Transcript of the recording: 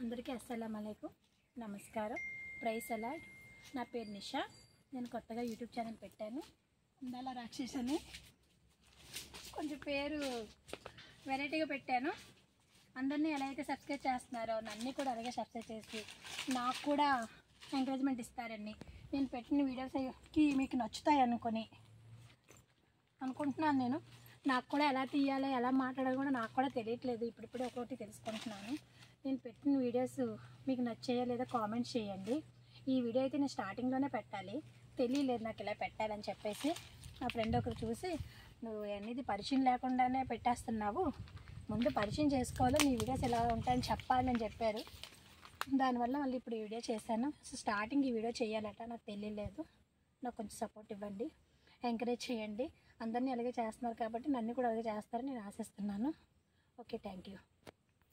అందరికీ అస్సలాముఅలైకుం, నమస్కారం. ప్రైస్ అలాడ్. నా పేరు నిషా. నేను కొత్తగా యూట్యూబ్ ఛానల్ పెట్టాను, అందాల రాక్షస్ అని. కొంచెం పేరు వెరైటీగా పెట్టాను. అందరినీ ఎలా అయితే సబ్స్క్రైబ్ చేస్తున్నారో నన్ను కూడా అలాగే సబ్స్క్రైబ్ చేసి నాకు కూడా ఎంకరేజ్మెంట్ ఇస్తారని, నేను పెట్టిన వీడియోస్కి మీకు నచ్చుతాయి అనుకుంటున్నాను. నాకు కూడా ఎలా తీయాలో ఎలా మాట్లాడాలో కూడా నాకు కూడా తెలియట్లేదు. ఇప్పుడిప్పుడే ఒకటి తెలుసుకుంటున్నాను. నేను పెట్టిన వీడియోస్ మీకు నచ్చాయో లేదా కామెంట్స్ చేయండి. ఈ వీడియో అయితే నేను స్టార్టింగ్లోనే పెట్టాలి, తెలియలేదు నాకు ఇలా పెట్టాలని చెప్పేసి. నా ఫ్రెండ్ ఒకరు చూసి, నువ్వు అనేది పరిచయం లేకుండానే పెట్టేస్తున్నావు, ముందు పరిచయం చేసుకోవాలి, నీ వీడియోస్ ఎలా ఉంటాయని చెప్పాలని చెప్పారు. దానివల్ల మళ్ళీ ఇప్పుడు ఈ వీడియో చేశాను. స్టార్టింగ్ ఈ వీడియో చేయాలట, నాకు తెలియలేదు. నాకు కొంచెం సపోర్ట్ ఇవ్వండి, ఎంకరేజ్ చేయండి. అందరినీ అలాగే చేస్తున్నారు కాబట్టి నన్ను కూడా అలాగే చేస్తారని నేను ఆశిస్తున్నాను. Okay, thank you.